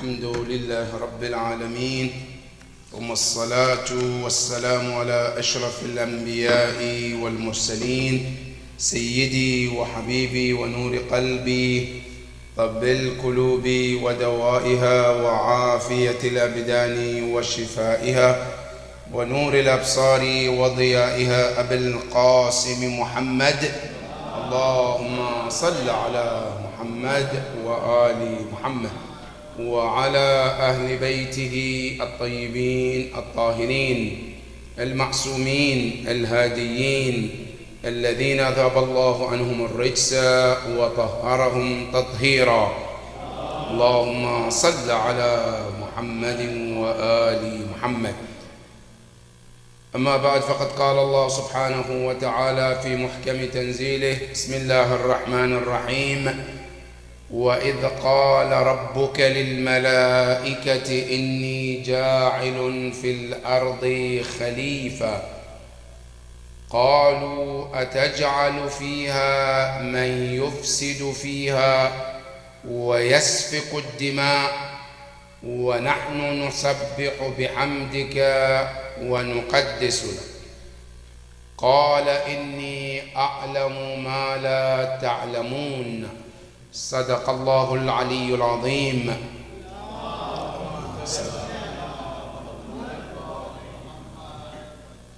الحمد لله رب العالمين، ثم الصلاة والسلام على أشرف الأنبياء والمرسلين، سيدي وحبيبي ونور قلبي، طب القلوب ودوائها وعافية الأبدان وشفائها ونور الأبصار وضيائها أبي القاسم محمد. اللهم صل على محمد وآل محمد وعلى أهل بيته الطيبين الطاهرين المعصومين الهاديين الذين ذهب الله عنهم الرجس وطهرهم تطهيرا. اللهم صل على محمد وآل محمد. أما بعد، فقد قال الله سبحانه وتعالى في محكم تنزيله: بسم الله الرحمن الرحيم: وإذ قال ربك للملائكة إني جاعل في الأرض خليفة قالوا أتجعل فيها من يفسد فيها ويسفك الدماء ونحن نسبح بحمدك ونقدس لك قال إني أعلم ما لا تعلمون. صدق الله العلي العظيم.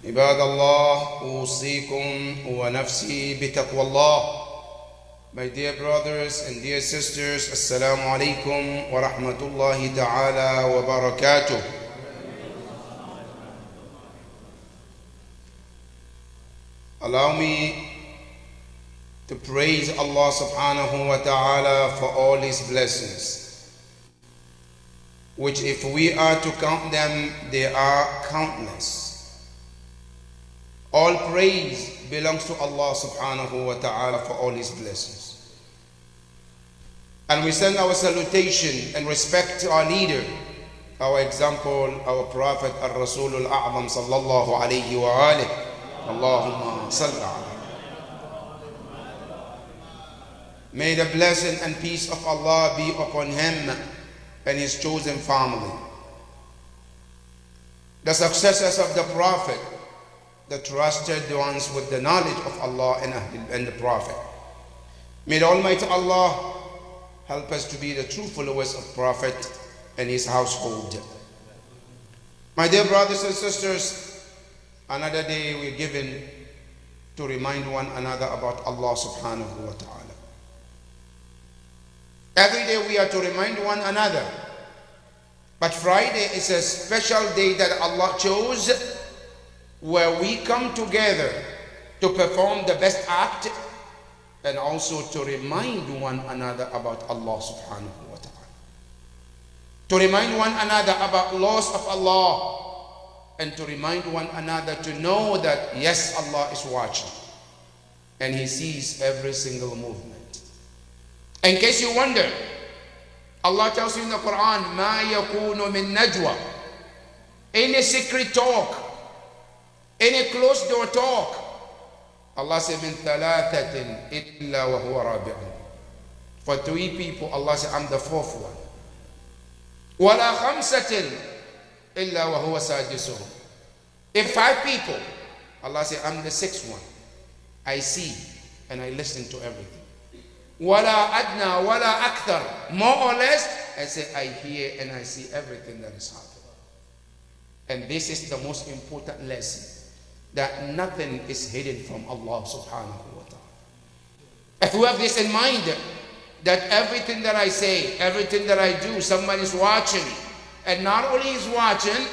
عباد الله، أوصيكم ونفسي بتقوى الله. My dear brothers and dear sisters, Assalamu alaikum wa rahmatullahi ta'ala wa barakatuh. Allow me to praise Allah subhanahu wa ta'ala for all His blessings, which if we are to count them, they are countless. All praise belongs to Allah subhanahu wa ta'ala for all His blessings. And we send our salutation and respect to our leader, our example, our Prophet Ar-Rasul Al-A'zam sallallahu alayhi wa alihi. Allahumma salli alayhi. May the blessing and peace of Allah be upon him and his chosen family, the successors of the Prophet, the trusted ones with the knowledge of Allah and the Prophet. May the Almighty Allah help us to be the true followers of Prophet and his household. My dear brothers and sisters, another day we're given to remind one another about Allah subhanahu wa ta'ala. Every day we are to remind one another, but Friday is a special day that Allah chose, where we come together to perform the best act and also to remind one another about Allah subhanahu wa ta'ala. To remind one another about laws of Allah, and to remind one another to know that yes, Allah is watching and He sees every single movement. In case you wonder, Allah tells you in the Quran, مَا يَكُونُ مِن نَجْوَى, any secret talk, any closed door talk, Allah said, مِن ثَلَاثَةٍ إِلَّا وَهُوَ رَابِعٌ. For three people, Allah said, I'm the fourth one. وَلَا خَمْسَةٍ إِلَّا وَهُوَ سَادِسُهُمْ. If five people, Allah said, I'm the sixth one. I see and I listen to everything. وَلَا أَدْنَى وَلَا أَكْثَرُ. More or less, I say, I hear and I see everything that is happening. And this is the most important lesson, that nothing is hidden from Allah subhanahu wa ta'ala. If we have this in mind, that everything that I say, everything that I do, someone is watching, and not only is watching,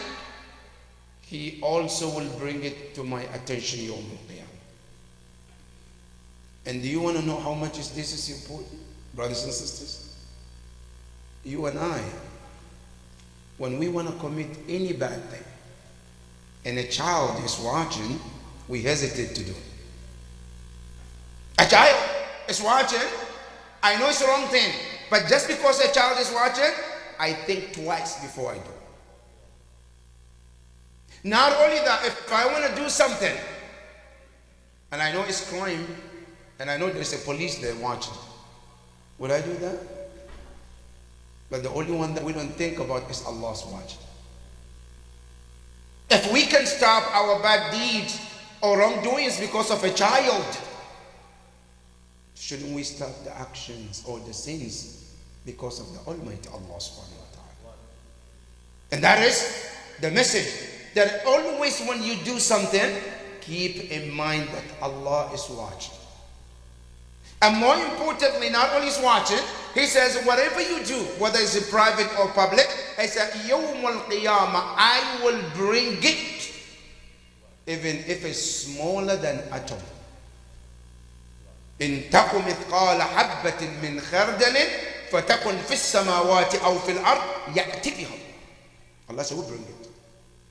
He also will bring it to my attention Yawm al-Qiyamah. And do you want to know how much this is important, brothers and sisters? You and I, when we want to commit any bad thing, and a child is watching, we hesitate to do it. A child is watching, I know it's the wrong thing, but just because a child is watching, I think twice before I do. Not only that, if I want to do something, and I know it's crime, and I know there's a police there watching, would I do that? But the only one that we don't think about is Allah's watch. If we can stop our bad deeds or wrongdoings because of a child, shouldn't we stop the actions or the sins because of the Almighty Allah subhanahu wa ta'ala? And that is the message, that always when you do something, keep in mind that Allah is watching. And more importantly, not only is watching, he says, whatever you do, whether it's private or public, he said, يَوْمَ الْقِيَامَةِ, I will bring it, even if it's smaller than atom. إِن تَكُ مِثْقَالَ حَبَّةٍ مِّنْ خَرْدَلٍ فَتَكُنْ فِي السَّمَاوَاتِ أَوْ فِي الْأَرْضِ يَأْتِ بِهَا. Allah said, we'll bring it,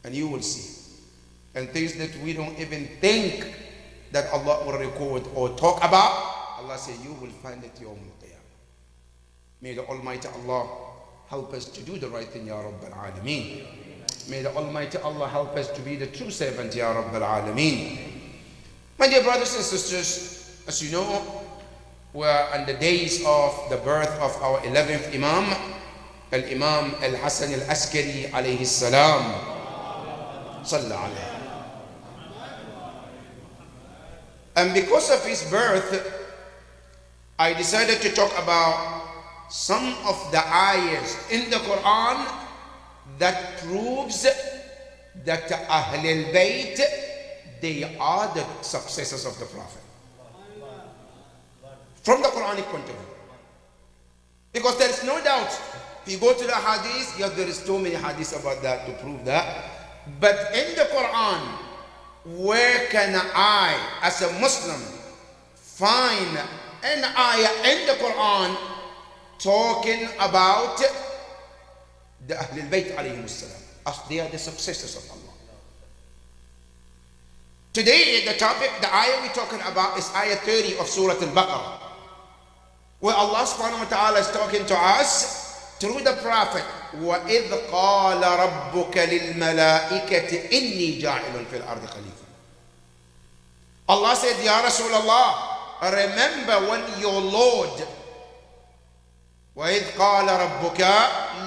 and you will see. And things that we don't even think that Allah will record or talk about, Allah said, you will find it Yawm al-Qiyamah. May the Almighty Allah help us to do the right thing, Ya Rabbal Alameen. May the Almighty Allah help us to be the true servant, Ya Rabbal Alameen. My dear brothers and sisters, as you know, we're on the days of the birth of our 11th Imam, Al-Imam Al-Hasan Al-Askari alayhi salam. Sallallahu alayhi. And because of his birth, I decided to talk about some of the ayahs in the Quran that proves that Ahlul Bayt, they are the successors of the Prophet. From the Quranic point of view. Because there is no doubt, if you go to the hadith, yes, there is so many hadiths about that to prove that. But in the Quran, where can I, as a Muslim, find an ayah in the Quran talking about the Ahlul Bayt alayhim salam, as they are the successors of Allah? Today, the topic, the ayah we're talking about is ayah 30 of Surah Al-Baqarah, where Allah subhanahu wa ta'ala is talking to us through the Prophet. وَإِذْ قَالَ رَبُّكَ لِلْمَلَائِكَةِ إِنِّي جَاعِلٌ فِي الْأَرْضِ خَلِيفَةً. Allah said, Ya Rasulullah, remember when your Lord, وَإِذْ قَالَ رَبُّكَ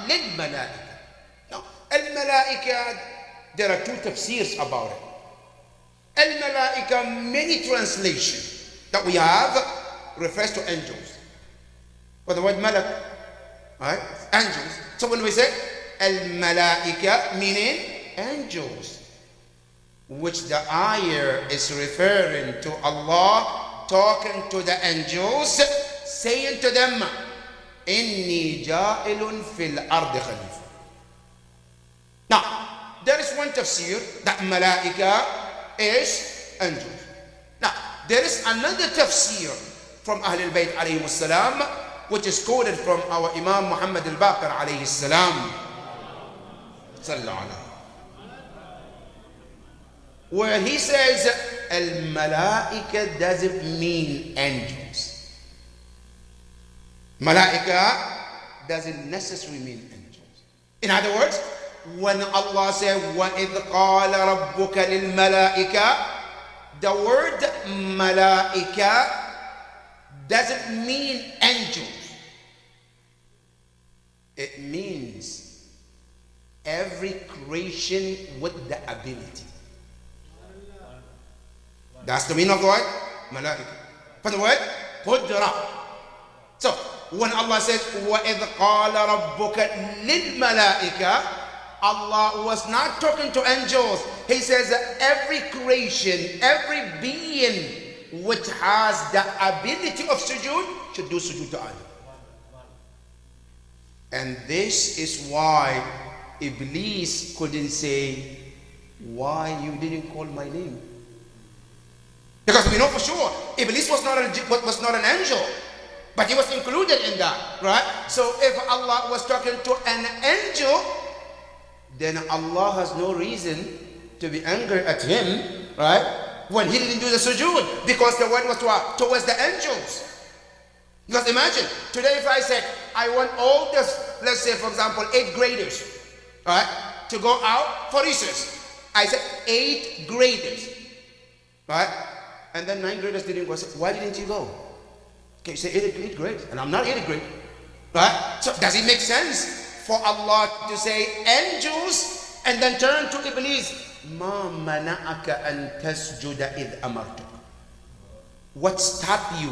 لِلْمَلَائِكَةِ. Now, al-malaika, there are two tafsirs about it. Al-malaika, many translations that we have refers to angels. For the word malak, right? Angels. So when we say al-malaika, meaning angels, which the ayah is referring to Allah talking to the angels, saying to them, Inni ja'ilun fil ardi khalifa. Now, there is one tafsir that malaika is angels. Now, there is another tafsir from Ahlul Bayt alayhi salam, which is quoted from our Imam Muhammad al-Baqir alayhi salam, sallallahu alayhi, where he says al-malaika doesn't mean angels. Malaika doesn't necessarily mean angels. In other words, when Allah said وَإِذْ قَالَ رَبُّكَ لِلْمَلَائِكَةِ, the word malaika doesn't mean angels. It means every creation with the ability. That's the meaning of the word malaika. For the word qudra. So when Allah says وَإِذْ قَالَ رَبُّكَ لِلْمَلَائِكَةِ, Allah was not talking to angels. He says that every creation, every being which has the ability of sujood should do sujood to Allah. And this is why Iblis couldn't say, why you didn't call my name? Because we know for sure Iblis was not an angel, but he was included in that, right? So if Allah was talking to an angel, then Allah has no reason to be angry at him, right? When he didn't do the sujood, because the word was towards the angels. Because imagine, today if I said, I want all this, let's say for example, 8th graders, right, to go out for recess. I said 8 graders, right? And then 9 graders didn't go. I said, why didn't you go? Okay, you say 8th grade, and I'm not 8th grade. Right? So does it make sense for Allah to say angels and then turn to Iblis? Ma mana'aka an tasjuda id amartuk. What stopped you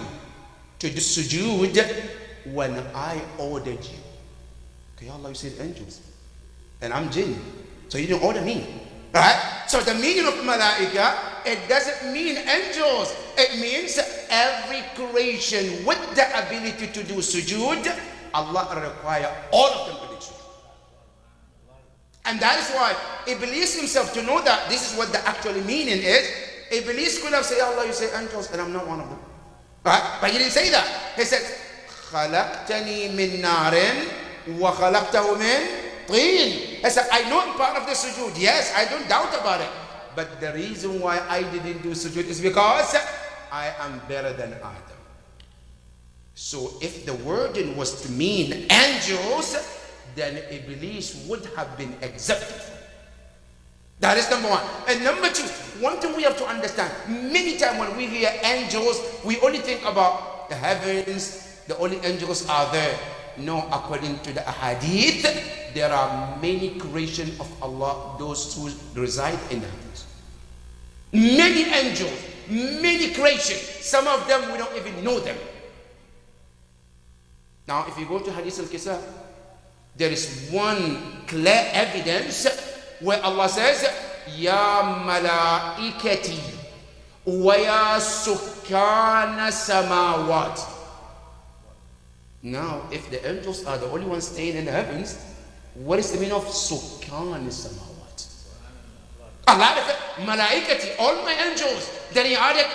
to do sujood when I ordered you? Okay, Allah, you said angels. And I'm jinn. So you didn't order me. Right? So the meaning of malaika, it doesn't mean angels. It means every creation with the ability to do sujood, Allah require all of them to do sujood. And that is why Iblis himself, to know that this is what the actual meaning is, Iblis could have said, Allah, you say angels, and I'm not one of them. Right? But he didn't say that. He said, خَلَقْتَنِي مِن نَارٍ وَخَلَقْتَهُ مِن طِينٍ. He said, I know I'm part of the sujood. Yes, I don't doubt about it. But the reason why I didn't do sujood is because I am better than Adam. So if the wording was to mean angels, then Iblis would have been exempted. That is number one. And number two, one thing we have to understand, many times when we hear angels, we only think about the heavens, the only angels are there. No, according to the ahadith, there are many creations of Allah, those who reside in the heavens. Many angels, many creations. Some of them we don't even know them. Now, if you go to Hadith al-Kisa, there is one clear evidence where Allah says, Ya malaikati wa ya sukkana samawat. Now, if the angels are the only ones staying in the heavens, what is the meaning of sukkana samawat? Allah said, malaikati, all my angels. Then he added,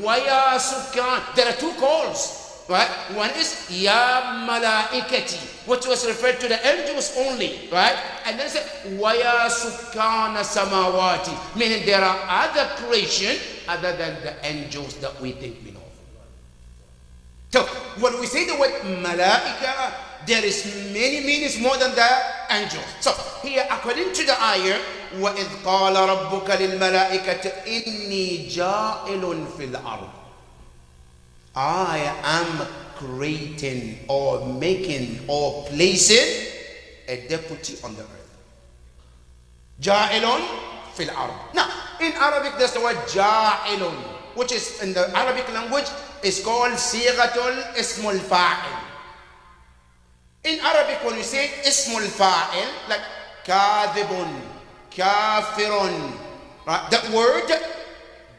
wa ya sukkan. There are two calls. Right? One is Ya Malaikati, which was referred to the angels only, right? And then it said Waya Sukkana Samawati, meaning there are other creation other than the angels that we think we know. So when we say the word Malaika, there is many meanings more than the angels. So here, according to the ayah, وَإِذْ قَالَ رَبُّكَ لِلْمَلَائِكَةِ إِنِّي جَاعِلٌ فِي الْأَرْضِ. I am creating or making or placing a deputy on the earth. Ja'ilun fil ard. Now, in Arabic, there's the word ja'ilun, which is in the Arabic language is called sighatul ismul fa'il. In Arabic, when you say ismul fa'il, like kadhibun, kafirun, right? That word,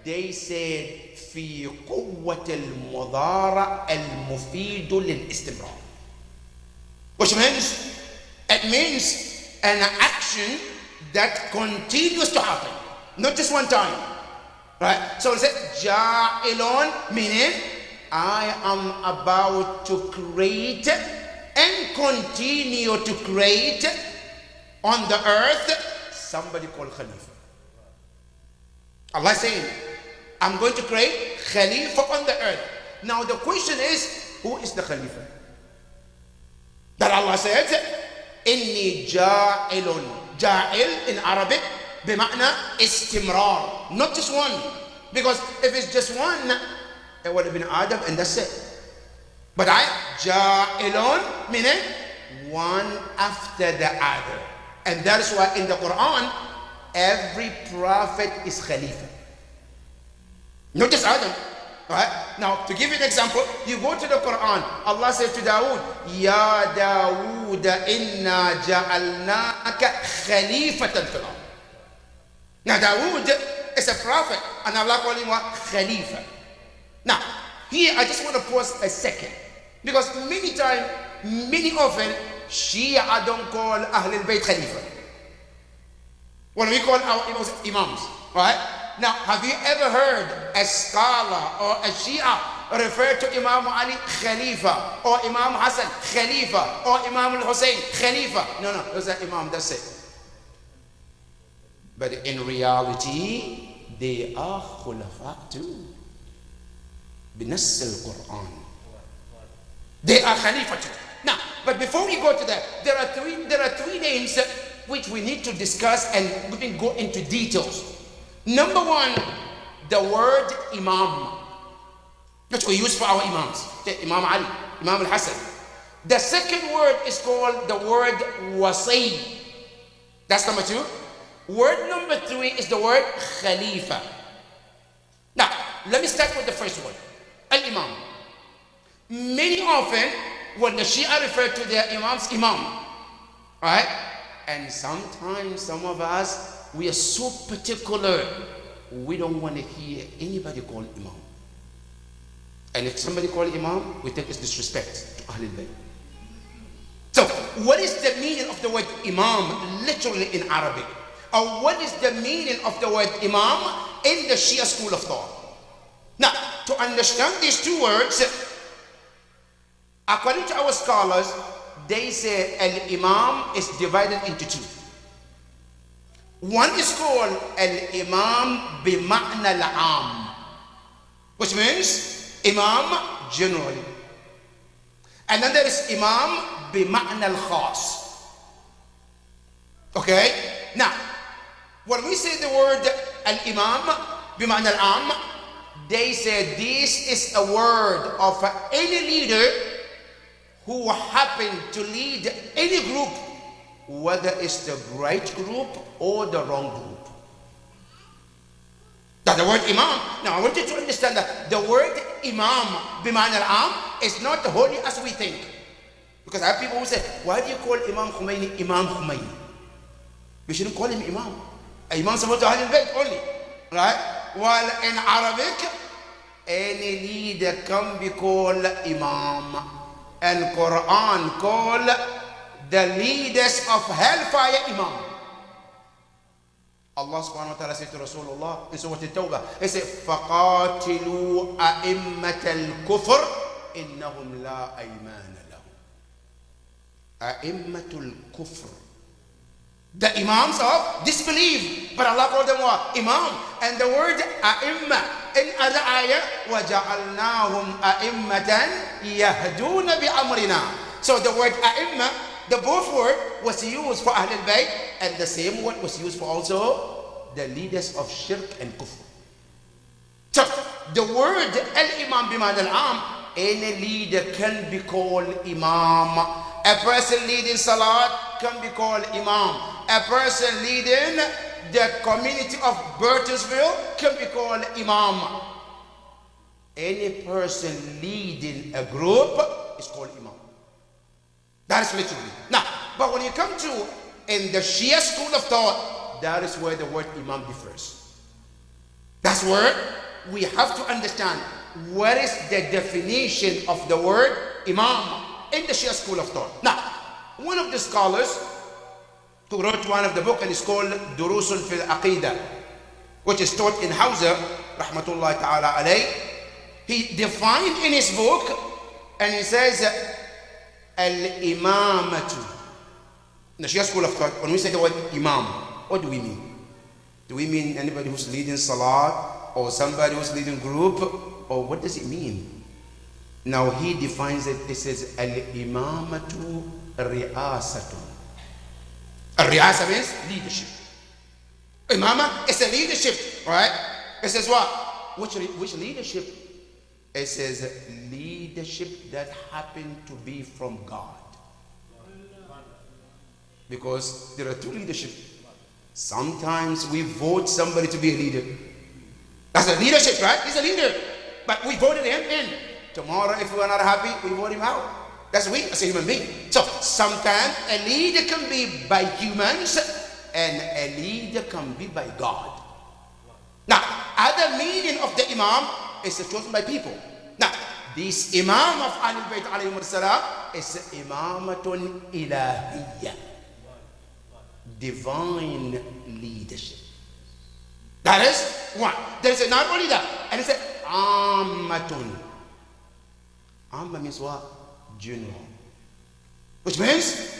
they said في قوة المضارع المفيد للاستمرار. Which means, it means an action that continues to happen, not just one time. Right? So it said, Ja'ilun, meaning, I am about to create and continue to create on the earth somebody called Khalifa. Allah saying, I'm going to create Khalifa on the earth. Now the question is, who is the Khalifa? That Allah said, Inni ja'ilun. Ja'il in Arabic, bima'na istimrar. Not just one. Because if it's just one, it would have been Adam and that's it. But I, ja'ilun, meaning one after the other. And that is why in the Quran, every prophet is Khalifa. Not just Adam. Right? Now, to give you an example, you go to the Quran. Allah says to Dawood, Ya Dawood, inna ja'alnaka khalifatan fil ard. Now, Dawood is a prophet, and Allah calls him what? Khalifa. Now, here I just want to pause a second, because many times, many often, Shia don't call Ahlul Bayt Khalifa. When we call our imams, right? Now, have you ever heard a scholar or a Shia refer to Imam Ali Khalifa, or Imam Hassan Khalifa, or Imam Hussein Khalifa? No, it was an Imam, that's it. But in reality, they are Khulafa too. Binass al-Quran. They are Khalifa too. Now, but before we go to that, there are three names which we need to discuss and we can go into details. Number one, the word Imam, which we use for our Imams. Imam Ali, Imam al-Hassan, The second word is called the word wasi. That's number 2. Word number 3 is the word khalifa. Now, let me start with the first word, al-imam. Many often, when the Shia refer to their imams, imam, right? And sometimes some of us, we are so particular, we don't want to hear anybody call imam. And if somebody call imam, we think it's disrespect to Ahlul Bayt. So, what is the meaning of the word imam literally in Arabic? Or what is the meaning of the word imam in the Shia school of thought? Now, to understand these two words, according to our scholars, they say al-imam is divided into 2. One is called al-imam bi-ma'na al-am, which means imam generally. And then there is imam bi-ma'na al-khas. Okay? Now, when we say the word al-imam bi-ma'na al-am, they say this is a word of any leader who happen to lead any group, whether it's the right group or the wrong group. That's the word imam. Now I want you to understand that the word imam bima'na al-am is not holy as we think. Because I have people who say, why do you call Imam Khomeini Imam Khomeini? We shouldn't call him imam. Imam is supposed to Ahlul Bayt only, right? While in Arabic, any leader can be called imam. And Quran call the leaders of hellfire imam. Allah subhanahu wa ta'ala said to Rasulullah in Surah At-Tawbah, He said, فَقَاتِلُوا أَئِمَّةَ الْكُفْرِ إِنَّهُمْ لَا أَيْمَانَ لَهُمْ. أَئِمَّةُ الْكُفْرِ, the imams of disbelief. But Allah called them what? Imam. And the word a'imma in other ayah, وَجَعَلْنَاهُمْ أَئِمَّةً يَهْدُونَ بِأَمْرِنَا. So the word a'imma, the both word was used for Ahlul Bayt, and the same word was used for also the leaders of shirk and kufr. So the word al-imam bima'na al-am, any leader can be called imam. A person leading salat can be called imam. A person leading the community of Burtonsville can be called imam. Any person leading a group is called imam. That is literally. Now, but when you come to in the Shia school of thought, that is where the word imam differs. That's where we have to understand what is the definition of the word imam in the Shia school of thought. Now, one of the scholars who wrote one of the book, and it's called Durusun fil Aqidah, which is taught in Hausa, rahmatullahi ta'ala alayh, he defined in his book, and he says, al-imamatu. In the Shia school of thought, when we say the word imam, what do we mean? Do we mean anybody who's leading salat, or somebody who's leading group, or what does it mean? Now he defines it, he says, al-imamatu ri'asatun. Al-ri'asa means leadership. Imama is a leadership, right? It says what? Which leadership? It says leadership that happened to be from God. Because there are two leadership. Sometimes we vote somebody to be a leader. That's a leadership, right? He's a leader. But we voted him in. Tomorrow, if we are not happy, we vote him out. That's we as a human being. So sometimes a leader can be by humans, and a leader can be by God. Now, other meaning of the imam is chosen by people. Now, this imam of Ahlul Bayt alayhim salam is imamatun ilahiyya, divine leadership. That is one. There is not only that, and it's ammatun. Amma means what? General. Which means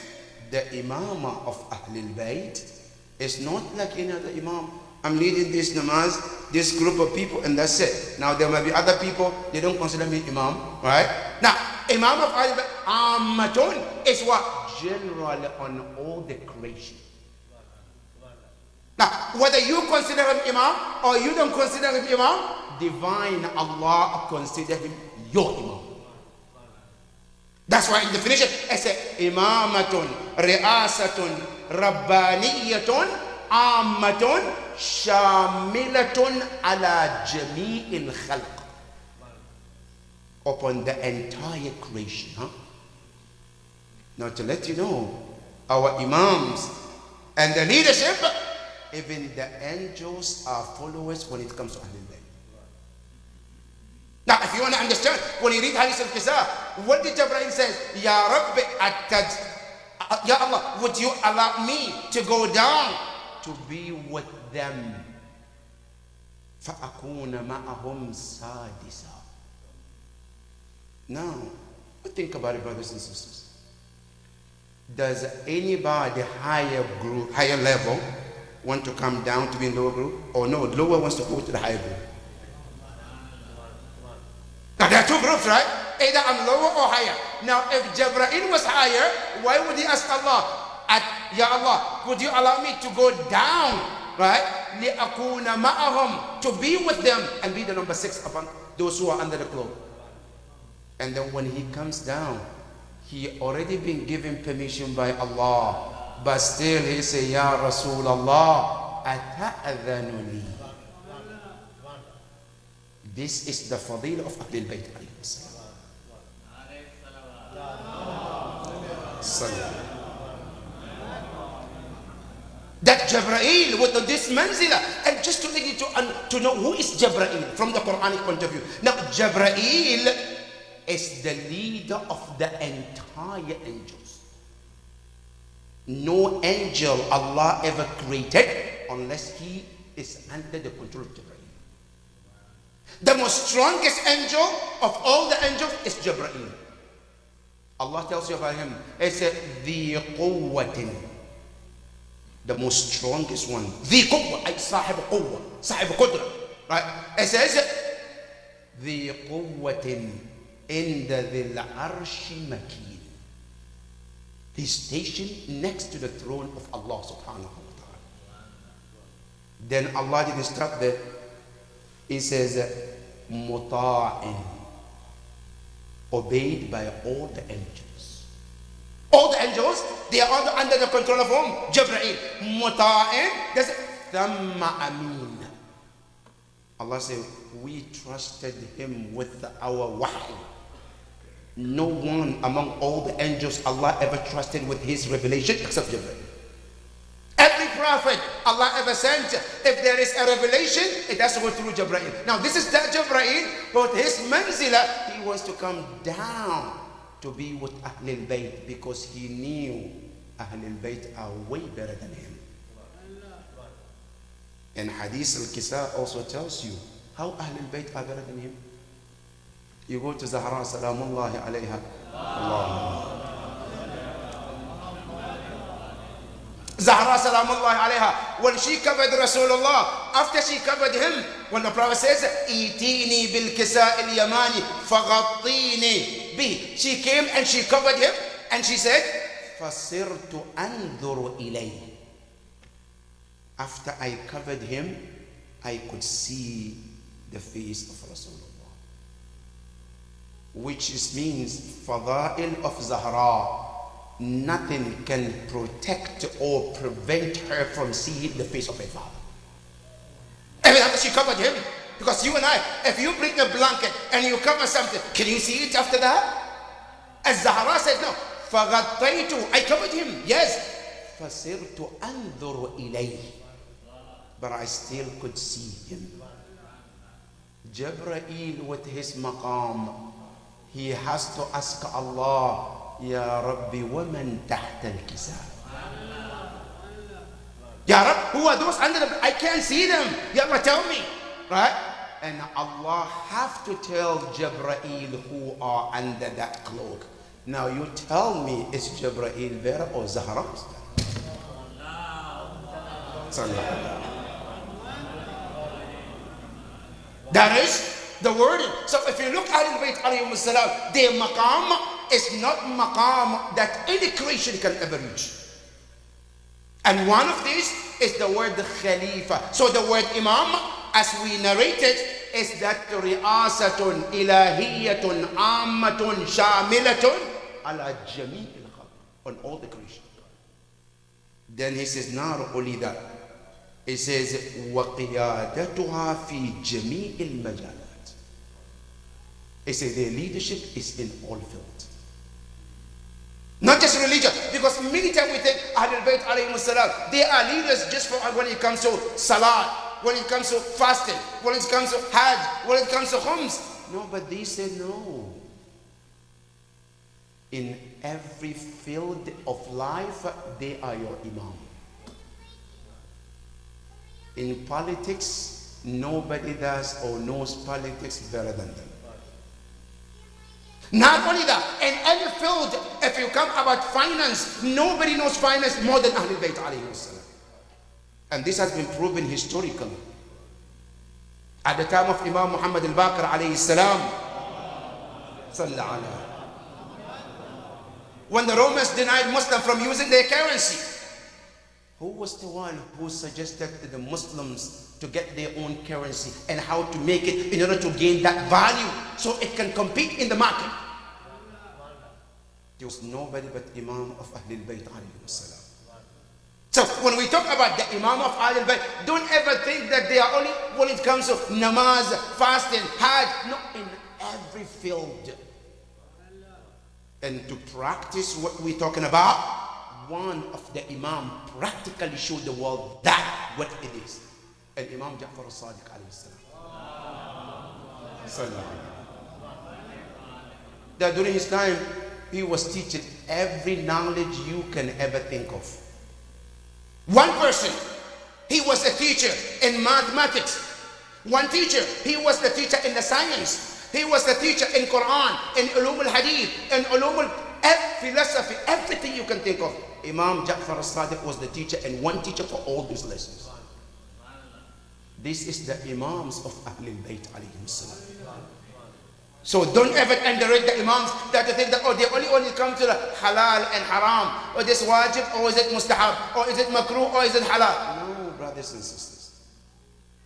the imam of Ahlul Bayt is not like any other imam. I'm leading this namaz, this group of people, and that's it. Now there might be other people, they don't consider me imam, right? Now, imam of Ahlul Bayt, ammatun, is what? General on all the creation. Now, whether you consider him imam or you don't consider him imam, divine Allah consider him your imam. That's why in definition, it's imamatun, ri'asatun, rabbaniyatun, ammatun, shamilatun ala jami'il khalq. Upon the entire creation. Huh? Now to let you know, our imams and the leadership, even the angels are followers when it comes to Ahlul Bayt. Now, if you want to understand, when you read Hadith al-Qisa, what did Jibreel say? Ya Rabbi, Ya Allah, would you allow me to go down to be with them? فَأَكُونَ مَعَهُمْ سَادِسًا. Now, think about it, brothers and sisters. Does anybody higher level want to come down to be in lower group? Or no, lower wants to go to the higher group? Now there are two groups, right? Either I'm lower or higher. Now if Jibreel was higher, why would he ask Allah, Ya Allah, would you allow me to go down, right? لِأَكُونَ مَعَهُمْ, to be with them and be the number 6 upon those who are under the cloak. And then when he comes down, he already been given permission by Allah, but still he say, Ya Rasulullah, أَتَأْذَنُ لِي. This is the fadil of Ahlul Bayt. That Jibreel with this manzila, and just to take you to know who is Jibreel from the Quranic point of view. Now Jibreel is the leader of the entire angels. No angel Allah ever created unless he is under the control of Jibreel. The most strongest angel of all the angels is Jibreel. Allah tells you about him. He said, the quwwatin, the most strongest one. The quwwa, ay sahib quwwa, sahib qudra. Right? It says, the quwwatin inda dhil arshi makin. He's stationed next to the throne of Allah subhanahu wa ta'ala. Then Allah didn't stop there. He says, muta'in, obeyed by all the angels. All the angels, they are all under the control of whom? Jibreel. Muta'in, there's thamma amin. Allah said, we trusted him with our wahy. No one among all the angels Allah ever trusted with his revelation except Jibreel. Every prophet Allah ever sent, if there is a revelation, it has to go through Jibreel. Now this is that Jibreel, but his manzila, he wants to come down to be with Ahlul Bayt because he knew Ahlul Bayt are way better than him. And Hadith al-Qisa also tells you how Ahlul Bayt are better than him. You go to Zahra salamullahi alayha. Allah. Zahra salamullahi alayha, when she covered Rasulullah, after she covered him, when the Prophet says, Itini bil kisa il yamani faghattini bi, she came and she covered him and she said, Fasirtu anzuru ilayhi. After I covered him, I could see the face of Rasulullah. Which means Fadail of Zahra, nothing can protect or prevent her from seeing the face of her father. Even after she covered him, because you and I, if you bring a blanket and you cover something, can you see it after that? As Zahra said, no. فَغَطَّيْتُ, I covered him, yes. فَسِرْتُ أَنْظُرُ إِلَيْهِ, but I still could see him. Jibreel with his maqam, he has to ask Allah, Ya Rabbi, waman tahta al-kisa. Ya Rabbi, who are those under the, I can't see them. Ya Allah, tell me. Right? And Allah have to tell Jibreel who are under that cloak. Now you tell me, is Jibreel better or Zahra? That is the wording. So if you look at Ahlul Bayt alayhim salam, their maqam is not maqam that any creation can ever reach. And one of these is the word Khalifa. So the word Imam, as we narrated, is that ri'asatun ilahiyatun ammatun shamilatun على جميع الخلق, on all the creation. Then he says, not only that, he says, وقيادتها في جميع المجالات. He says their leadership is in all fields. Not just religion, because many times we think Ahlul Bayt alayhim salam, they are leaders just for when it comes to salat, when it comes to fasting, when it comes to hajj, when it comes to khums. No, but they said no. In every field of life, they are your imam. In politics, nobody does or knows politics better than them. Not only that, in any field, if you come about finance, nobody knows finance more than Ahlul Bayt alayhi salam. And this has been proven historically. At the time of Imam Muhammad al-Baqir alayhi salam, when the Romans denied Muslims from using their currency, who was the one who suggested to the Muslims to get their own currency and how to make it in order to gain that value so it can compete in the market? There was nobody but Imam of Ahlul Bayt alayhi salam. So when we talk about the Imam of Ahlul Bayt, don't ever think that they are only when it comes to namaz, fasting, hajj. No, in every field. And to practice what we're talking about, one of the Imam practically showed the world that what it is. And Imam Ja'far al-Sadiq alayhi salam. That during his time, he was teaching every knowledge you can ever think of. One person, he was a teacher in mathematics. One teacher, he was the teacher in the science. He was the teacher in Quran, in ulum al-hadith, in ulum philosophy, everything you can think of. Imam Ja'far al-Sadiq was the teacher and one teacher for all these lessons. This is the Imams of Ahlul Bayt alayhim salam. So don't ever underrate the Imams that you think that, oh, they only come to the halal and haram, or this wajib, or is it mustahab, or is it makruh, or is it halal. No, brothers and sisters.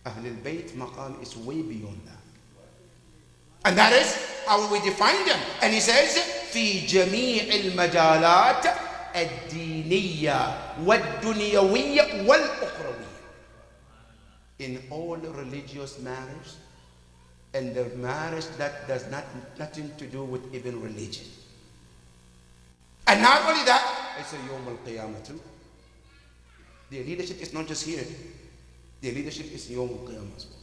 Ahlul Bayt maqam is way beyond that. And that is how we define them. And he says, في جميع المجالات الدينية والدنيوية والأخروية. In all religious matters, and the marriage that does nothing to do with even religion. And not only that, it's a Yawm al-Qiyamah too. Their leadership is not just here. Their leadership is Yawm al-Qiyamah as well.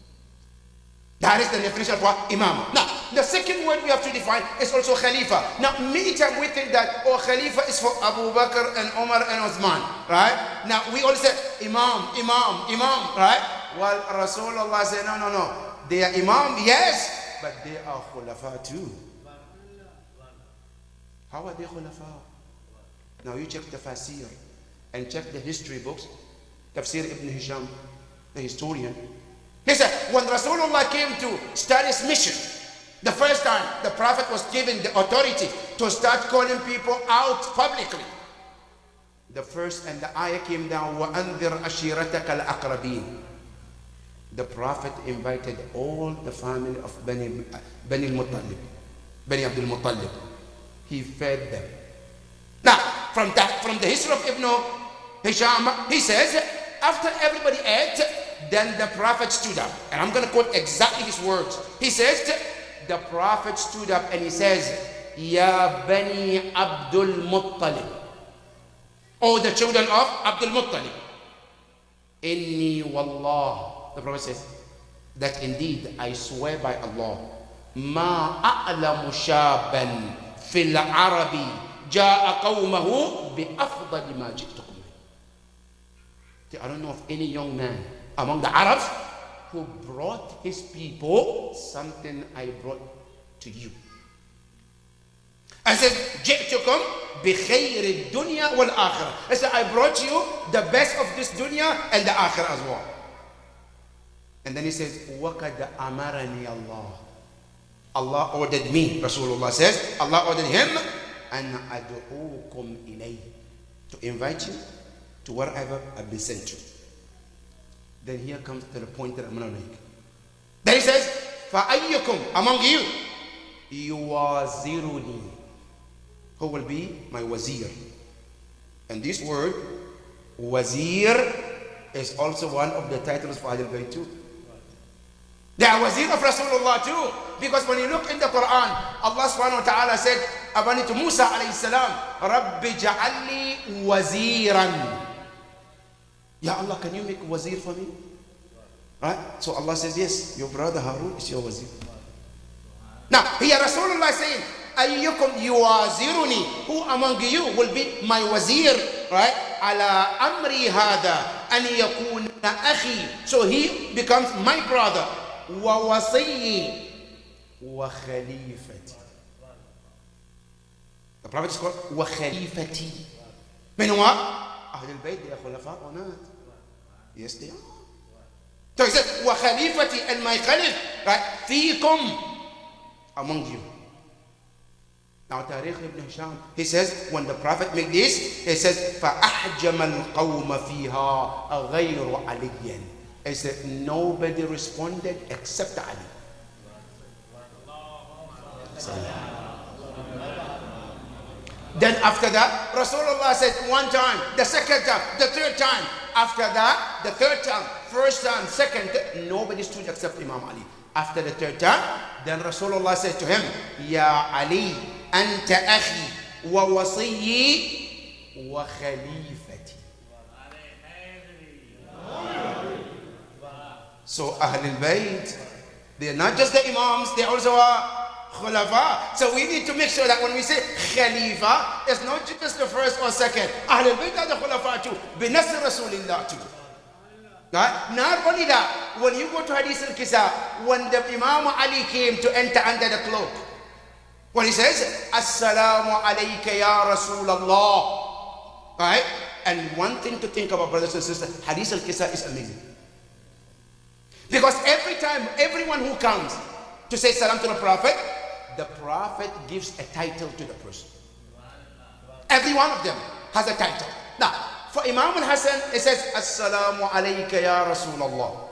That is the definition of what? Imam. Now, the second word we have to define is also Khalifa. Now, many times we think that, oh, Khalifa is for Abu Bakr and Umar and Uthman, right? Now, we all say Imam, right? Well, Rasulullah said, no. They are Imam, yes, but they are Khulafa too. How are they Khulafa? Now you check the Tafsir and check the history books. Tafsir Ibn Hisham, the historian. He said, when Rasulullah came to start his mission, the first time the Prophet was given the authority to start calling people out publicly. The first and the ayah came down, وَأَنذِرْ أَشِيرَتَكَ الْأَقْرَبِينَ. The Prophet invited all the family of Bani al-Muttalib, Bani Abdul Muttalib. He fed them. Now, from the history of Ibn Hisham, he says, after everybody ate, then the Prophet stood up. And I'm going to quote exactly his words. He says, the Prophet stood up and he says, Ya Bani Abdul Muttalib. O the children of Abdul Muttalib. Inni wallah. The Prophet says that indeed I swear by Allah, ma a'lamu shaban fil arabi ja'a qawmahu bi afdali ma ji'tukum. I don't know of any young man among the Arabs who brought his people something I brought to you. I said, ji'tukum bi khayri dunya wal akhirah. I said, I brought you the best of this dunya and the akhirah as well. And then he says, وَقَدْ أَمَرَنِي اللَّهُ. Allah ordered me, Rasulullah says, Allah ordered him, أَنْ أَدْعُوكُمْ إِلَيْهِ, to invite you to wherever I've been sent to. Then here comes to the point that I'm going to make. Then he says, فَأَيُّكُمْ, among you, يُوَازِرُنِي. who will be my wazir. And this word, wazir, is also one of the titles for Ahlul Bayt too. They are wazir of Rasulullah too. Because when you look in the Quran, Allah subhanahu wa ta'ala said, Abani to Musa alayhi salam, Rabbi ja'alli waziran. Ya Allah, can you make wazir for me? Right? So Allah says, yes, your brother Harun is your wazir. Now, here Rasulullah is saying, ayyukum yuwaziruni, who among you will be my wazir, right? Ala amri hada, an yakuna akhi. So he becomes my brother. Wa wasiyyi wa khalifati. The Prophet is called wa khalifati. Meaning what? Ahlul Bayt, they are khulafa or not? Yes, they are. So he said, wa khalifati, and my khalif, right? Fiikum, among you. Now, Tariq ibn Hisham, he says, when the Prophet made this, he says, فَأَحْجَمَ الْقَوْمَ فِيهَا غَيْرُ عَلِيٍّ. He said, nobody responded except Ali. Then after that, Rasulullah said one time, the second time, the third time. After that, the third time, first time, second, nobody stood except Imam Ali. After the third time, then Rasulullah said to him, Ya Ali, anta akhi wa wasiyyi wa khalifati. So Ahlul Bayt, they are not just the Imams, they also are Khulafa. So we need to make sure that when we say Khalifa, it's not just the first or second. Ahlul Bayt are the Khulafa too. Binasr Rasulillah too. Right? Not only that, when you go to Hadith al-Kisa, when the Imam Ali came to enter under the cloak, when he says, Assalamu alayka ya Rasulallah. Right? And one thing to think about, brothers and sisters, Hadith al-Kisa is amazing. Because every time, everyone who comes to say salam to the Prophet gives a title to the person. Every one of them has a title. Now, for Imam al-Hasan, it says, Assalamu alayka ya Rasulallah.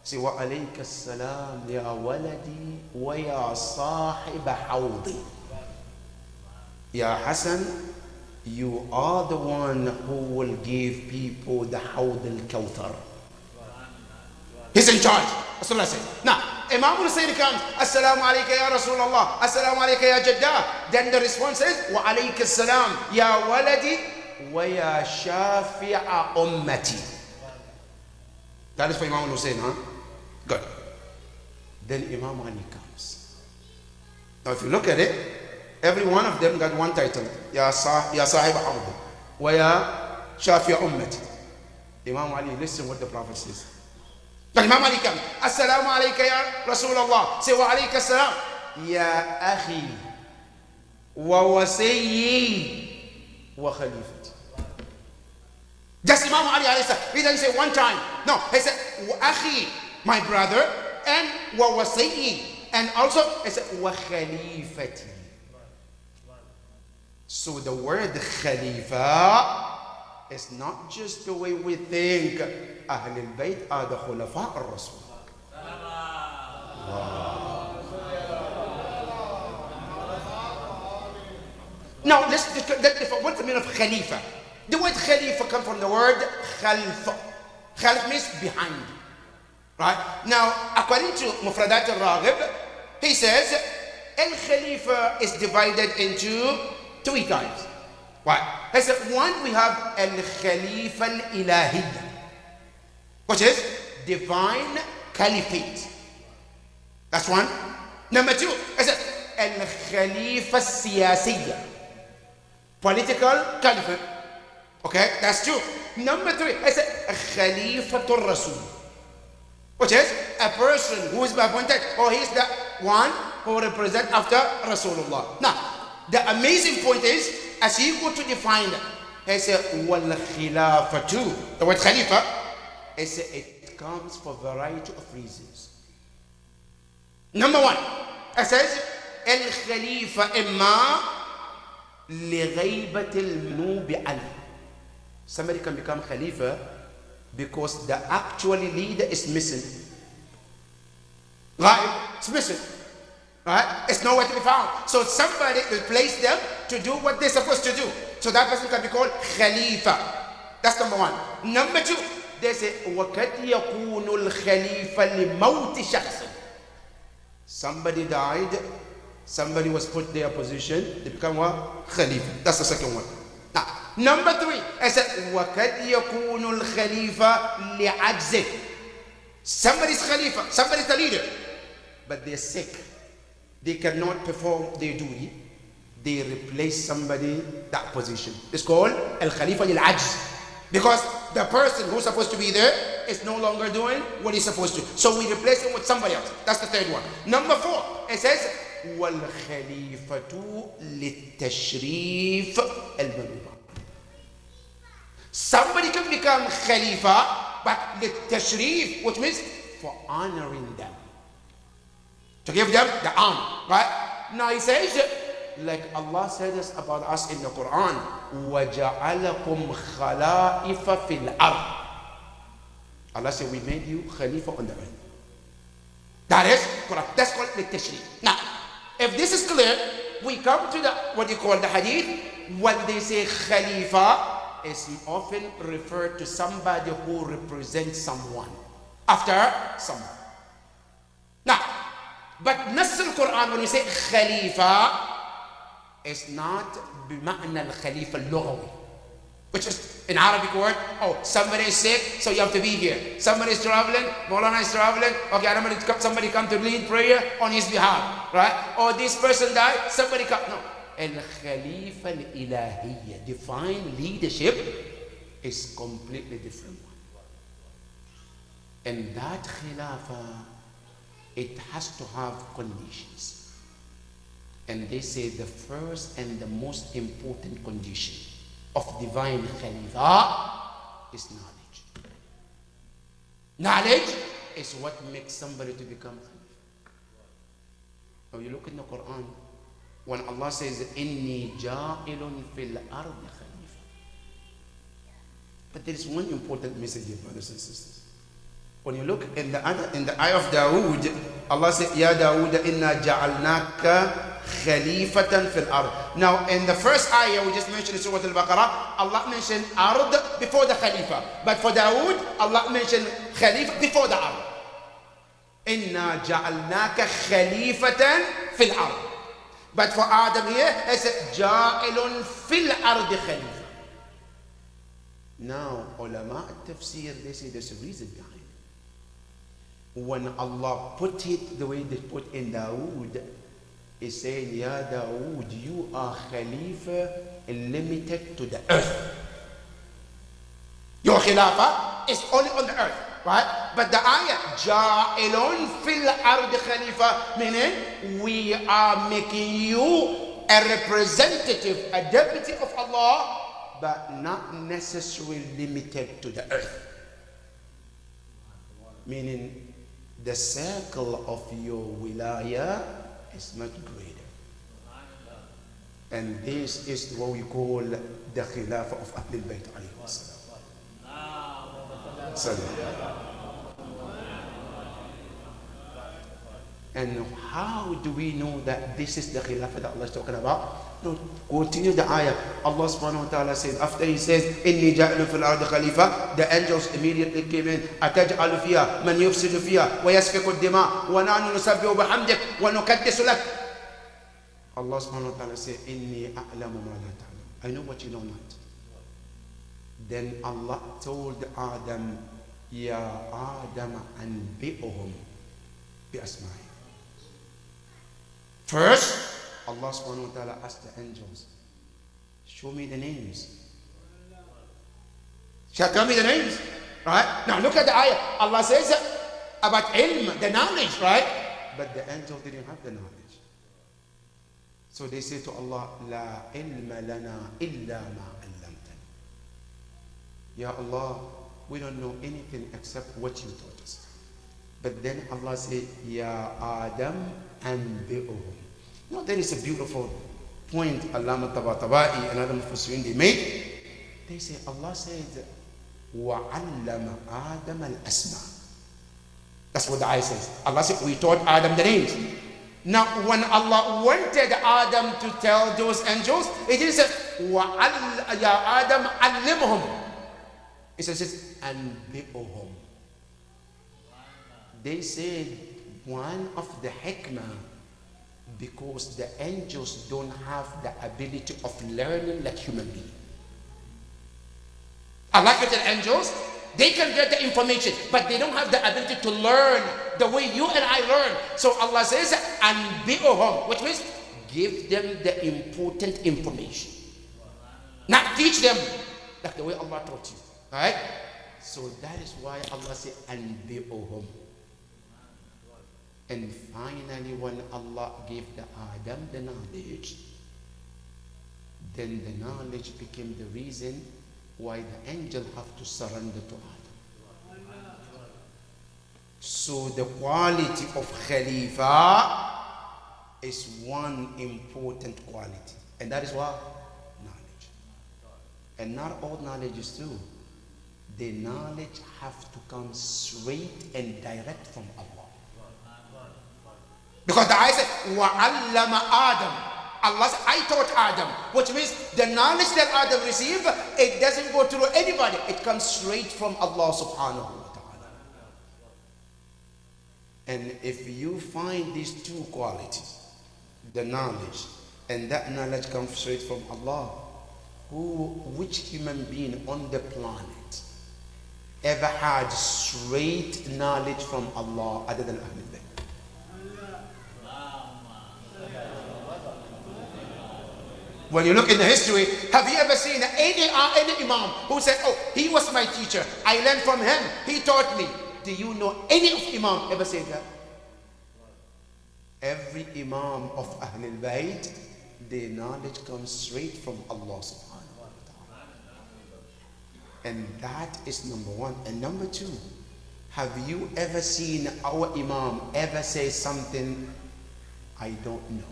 Say, wa alayka assalam ya waladi wa ya sahib hawdi. Ya Hasan, you are the one who will give people the Hawd al-Kawthar. He's in charge. Rasulullah said. Now, Imam al-Hussein comes, Assalamu alayka ya Rasulallah, Assalamu alayka ya Jaddah. Then the response is, Wa alayka assalam ya waladi wa ya shafi'a ummati. That is for Imam al-Hussein, huh? Good. Then Imam Ali comes. Now, if you look at it, every one of them got one title. Ya sahib hawd wa ya shafi'a ummati. Imam Ali, listen what the Prophet says. Imam Ali comes, Assalamu alayka ya Rasulullah. Say, wa alayka assalam ya akhi wa wasiyyi wa khalifati. Just Imam Ali alayhi salam. He doesn't say one time. No, he said, wa akhi, my brother, and wa wasiyyi. And also, he said, wa khalifati. So the word Khalifa is not just the way we think. Ahlul Bayt are the Khulafa al-Rasul. Now, let's define what's the meaning of Khalifa. The word Khalifa comes from the word Khalf. Khalf means behind. Right? Now, according to Mufradat al-Raghib, he says, Al-Khalifa is divided into three types. What? He said, one, we have Al-Khalifa al-Ilahiyya, which is divine caliphate. That's one. Number two, he said, Al-Khalifa al-Siyasiyya, political caliphate. Okay, that's two. Number three, I said, Khalifatul Rasul, which is a person who is appointed, or he's the one who represents after Rasulullah. Now, the amazing point is, as he go to define it, he said, Wal Khilafatu. The word Khalifa, he said, it comes for a variety of reasons. Number one, it says, Al Khalifa imma li ghaybat al-manub ali. Somebody can become Khalifa because the actual leader is missing. Right? It's missing. Right? It's nowhere to be found. So somebody replaced them to do what they're supposed to do. So that person can be called Khalifa. That's number one. Number two, they say, وَقَدْ يَكُونُ الْخَلِيفَ لِمَوْتِ شَخْصٍ. Somebody died, somebody was put their position, they become what? Khalifa. That's the second one. Now, number three, I said, وَقَدْ يَكُونُ الْخَلِيفَ لِعَجْزٍ. Somebody's Khalifa, somebody's the leader, but they're sick. They cannot perform their duty. They replace somebody that position. It's called Al-Khalifa Lil-Ajz. Because the person who's supposed to be there is no longer doing what he's supposed to. So we replace him with somebody else. That's the third one. Number four, it says, وَالْخَلِيفَةُ لِلتَّشْرِيفِ الْمَنُوبَةِ. Somebody can become Khalifa, but لِلتَّشْرِيف, which means for honoring them. To give them the honor, right? Now he says, like Allah said this about us in the Quran, وَجَعَلَكُمْ خَلَائِفَ فِي الْأَرْضِ. Allah said, we made you Khalifa on the earth. That is Quran. That's called the Tashri. Now, if this is clear, we come to the, what you call the hadith. When they say Khalifa, is often referred to somebody who represents someone after someone. Now, but Nas al-Quran, when we say Khalifa, it's not بمعنى الخليفة اللغوي, which is an Arabic word. Oh, somebody is sick, so you have to be here. Somebody is traveling, Maulana is traveling. Okay, I need somebody come to lead prayer on his behalf, right? Or this person died, somebody come. No, Al-Khalifa al-Ilahiyya, divine leadership, is completely different one. And that Khilafah, it has to have conditions. And they say the first and the most important condition of divine Khalifa is knowledge. Knowledge is what makes somebody to become Khalifa. Now you look in the Quran, when Allah says, إِنِّي جَائِلٌ فِي الْأَرْضِ خَلِيفَةً. But there is one important message here, brothers and sisters. When you look in the ayah of Dawood, Allah said, Ya Dawood, inna ja'alnaka khalifatan fil ard. Now, in the first ayah we just mentioned in Surah Al-Baqarah, Allah mentioned ard before the Khalifa. But for Dawood, Allah mentioned Khalifa before the ard. Inna ja'alnaka khalifatan fil ard. But for Adam here, it's ja'ilun fil ard khalifa. Now, ulama al-tafsir, they say there's a reason behind it. When Allah put it the way they put in Dawood, He said, Ya Dawood, you are Khalifa limited to the earth. Your Khilafah is only on the earth, right? But the ayah, Ja'ilun fil ard Khalifa, meaning we are making you a representative, a deputy of Allah, but not necessarily limited to the earth. Meaning, the circle of your wilaya is much greater. And this is what we call the Khilafah of Ahlul Bayt alayhi salam. And how do we know that this is the Khilafah that Allah is talking about? No, continue the ayah. Allah subhanahu wa ta'ala says, after he says, Inni ja'alu fil ardi khalifa, the angels immediately came in. Ataj'alu fiha, man yufsidu fiha, wa yasfiku ad-dima, wa nahnu nusabbihu bihamdik, wa nukaddisu lak. Allah subhanahu wa ta'ala says, Inni a'lamu ma la ta'lam. I know what you know not. Then Allah told Adam, Ya Adam anbi'uhum bi asma'i. First, Allah subhanahu wa ta'ala asked the angels, show me the names. Shall tell me the names, right? Now look at the ayah. Allah says about ilm, the knowledge, right? But the angels didn't have the knowledge. So they say to Allah, La ilma lana illa ma allamtana. Ya Allah, we don't know anything except what you taught us. But then Allah said, Ya Adam anbi'uhum. You know, there is a beautiful point Allama Tabatabai and other Mufassirin they made. They say, Allah said, وَعَلَّمَ آدَمَ الْأَسْمَاءِ. That's what the ayah says. Allah said, we taught Adam the names. Now, when Allah wanted Adam to tell those angels, it is Ya Adam allimhum. It says, anbi'uhum. They said one of the hikmah, because the angels don't have the ability of learning like human beings. Unlike the angels, they can get the information, but they don't have the ability to learn the way you and I learn. So Allah says, anbi'uhum, which means give them the important information. Not teach them like the way Allah taught you. Alright? So that is why Allah said, anbi'uhum. And finally, when Allah gave the Adam the knowledge, then the knowledge became the reason why the angel have to surrender to Adam. So the quality of Khalifa is one important quality, and that is what? Knowledge. And not all knowledge is true. The knowledge have to come straight and direct from Allah. Because the ayah said, وَعَلَّمَ آدَمَ. Allah said, I taught Adam, which means the knowledge that Adam received, it doesn't go through anybody. It comes straight from Allah subhanahu wa ta'ala. And if you find these two qualities, the knowledge, and that knowledge comes straight from Allah, which human being on the planet ever had straight knowledge from Allah other than Ahlul Bayt? When you look in the history, have you ever seen any imam who said, oh, he was my teacher, I learned from him, he taught me? Do you know any of imam ever say that? Every imam of Ahlul Bayt, their knowledge comes straight from Allah subhanahu wa ta'ala. And that is number one. And number two, have you ever seen our imam ever say something, I don't know?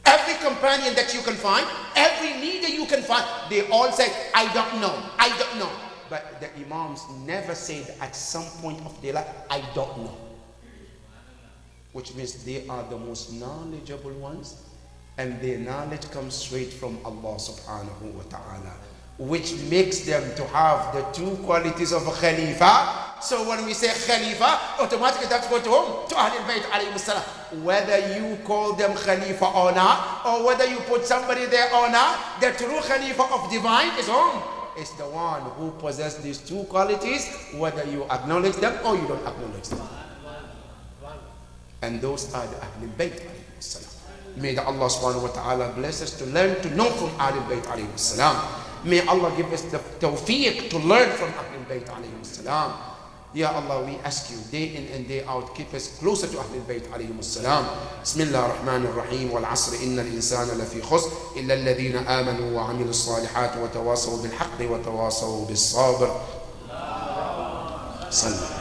Every companion that you can find, every leader you can find, they all say, I don't know, I don't know. But the imams never said at some point of their life, I don't know. Which means they are the most knowledgeable ones, and their knowledge comes straight from Allah subhanahu wa ta'ala, which makes them to have the two qualities of a Khalifa. So when we say Khalifa, automatically that's go to whom? To Ahlul Bayt alayhi salam. Whether you call them Khalifa or not, or whether you put somebody there or not, the true Khalifa of divine is whom? Is the one who possesses these two qualities, whether you acknowledge them or you don't acknowledge them. And those are the Ahlul Bayt alayhi salam. May Allah subhanahu wa ta'ala bless us to learn to know from Ahlul Bayt alayhi salam. May Allah give us the tawfiq to learn from Ahlul Bayt alayhi salam. Ya Allah, we ask you day in and day out, keep us closer to Ahlul Bayt alayhi salam. Bismillah ar-Rahman ar-Rahim. Wal asr inna al-insana lafi khusr illa alladhina amanu wa amilu as-salihat wa tawasaw bil haqqi wa tawasaw bis sabr. Sallallahu.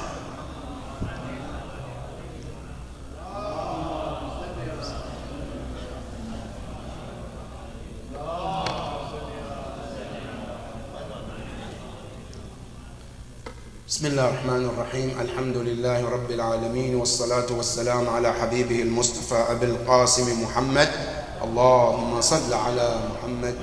بسم الله الرحمن الرحيم. الحمد لله رب العالمين، والصلاة والسلام على حبيبه المصطفى أبي القاسم محمد. اللهم صل على محمد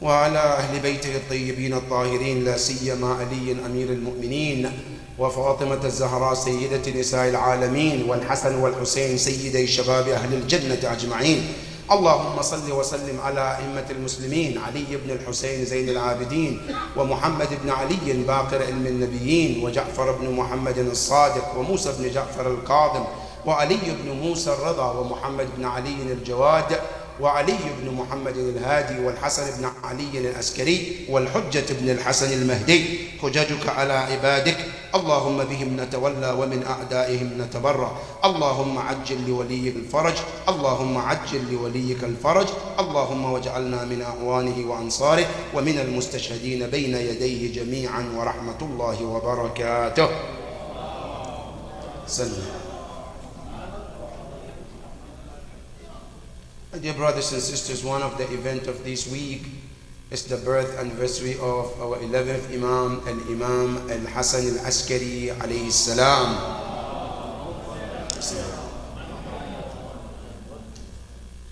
وعلى أهل بيته الطيبين الطاهرين، لا سيما علي أمير المؤمنين، وفاطمة الزهراء سيدة نساء العالمين، والحسن والحسين سيدي شباب أهل الجنة أجمعين. اللهم صل وسلم على أئمة المسلمين، علي بن الحسين زين العابدين، ومحمد بن علي باقر علم النبيين، وجعفر بن محمد الصادق، وموسى بن جعفر الكاظم، وعلي بن موسى الرضا، ومحمد بن علي الجواد، وعلي بن محمد الهادي، والحسن بن علي العسكري، والحجة بن الحسن المهدي. حججك على عبادك، اللهم بهم نتولى ومن أعدائهم نتبرأ. اللهم عجل لوليك الفرج، اللهم عجل لوليك الفرج، اللهم واجعلنا من أعوانه وأنصاره ومن المستشهدين بين يديه جميعا، ورحمة الله وبركاته. سلم. Dear brothers and sisters, one of the events of this week is the birth anniversary of our 11th Imam, Al-Imam Al-Hasan Al-Askari alayhi salam.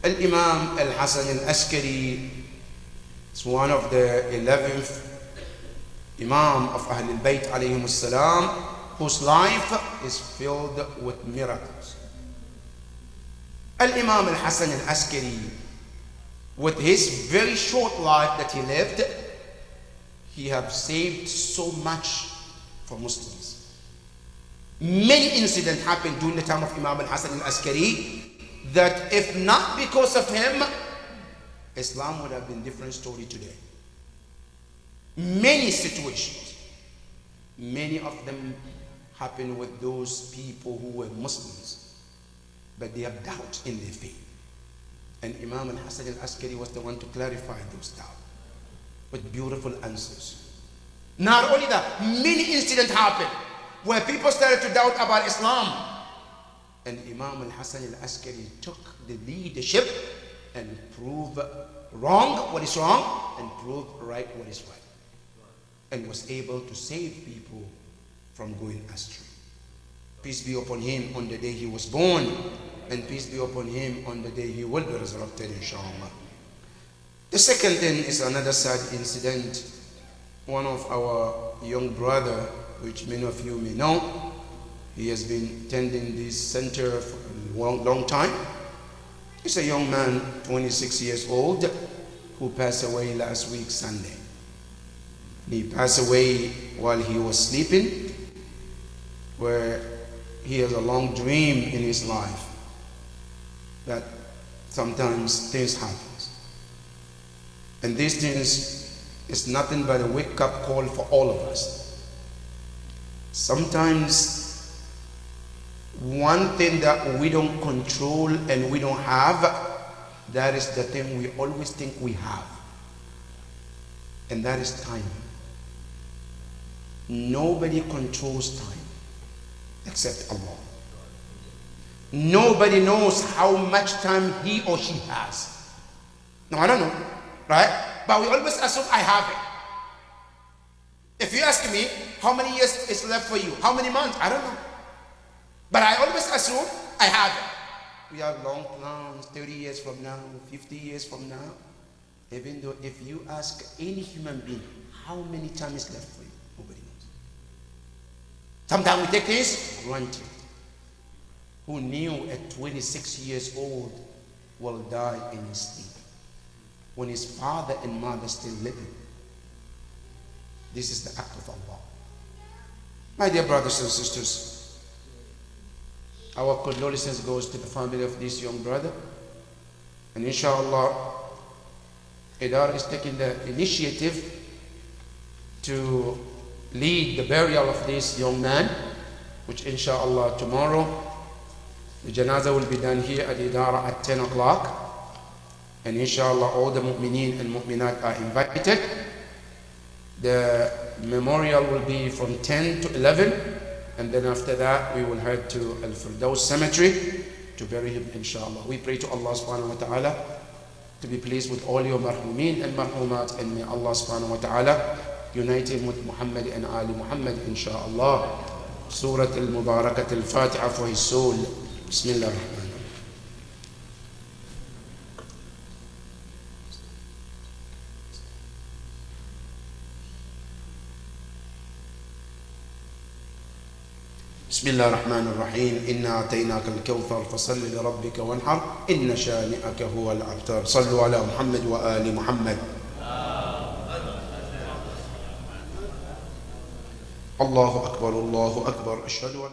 Al-Imam Al-Hasan Al-Askari is one of the 11th Imam of Ahl al-Bayt alayhim salam, whose life is filled with miracles. Al-Imam Al-Hasan Al-Askari, with his very short life that he lived, he have saved so much for Muslims. Many incidents happened during the time of Imam Al-Hasan Al-Askari that if not because of him, Islam would have been a different story today. Many situations, many of them happened with those people who were Muslims, but they have doubt in their faith. And Imam Al-Hasan Al-Askari was the one to clarify those doubts with beautiful answers. Not only that, many incidents happened where people started to doubt about Islam. And Imam Al-Hasan Al-Askari took the leadership and proved wrong what is wrong and proved right what is right. And was able to save people from going astray. Peace be upon him on the day he was born, and peace be upon him on the day he will be resurrected, inshallah. The second thing is another sad incident. One of our young brother, which many of you may know, he has been attending this center for a long time. He's a young man, 26 years old, who passed away last week, Sunday. He passed away while he was sleeping, where he has a long dream in his life that sometimes things happen. And these things is nothing but a wake-up call for all of us. Sometimes one thing that we don't control and we don't have, that is the thing we always think we have. And that is time. Nobody controls time except Allah. Nobody knows how much time he or she has. No, I don't know, right? But we always assume I have it. If you ask me, how many years is left for you? How many months? I don't know. But I always assume I have it. We have long plans, 30 years from now, 50 years from now. Even though if you ask any human being, how many time is left for you? Nobody knows. Sometimes we take things granted. Who knew at 26 years old will die in his sleep when his father and mother still living? This is the act of Allah. My dear brothers and sisters, our condolences goes to the family of this young brother, and inshallah Idar is taking the initiative to lead the burial of this young man, which inshallah tomorrow the janazah will be done here at Idara at 10 o'clock. And inshallah all the mu'mineen and mu'minat are invited. The memorial will be from 10 to 11. And then after that we will head to Al-Firdaus Cemetery to bury him, inshallah. We pray to Allah subhanahu wa ta'ala to be pleased with all your marhumeen and marhumat, and may Allah subhanahu wa ta'ala unite him with Muhammad and Ali Muhammad, inshallah. Surah Al-Mubarakat Al-Fatiha for his soul. Bismillah ar-Rahman ar-Rahim. بسم الله الرحمن الرحيم إنا أعطيناك الكوثر فصل لربك وانحر إن شانئك هو الأبتر. صلوا على محمد وآل محمد. الله أكبر الله أكبر. أشهد أن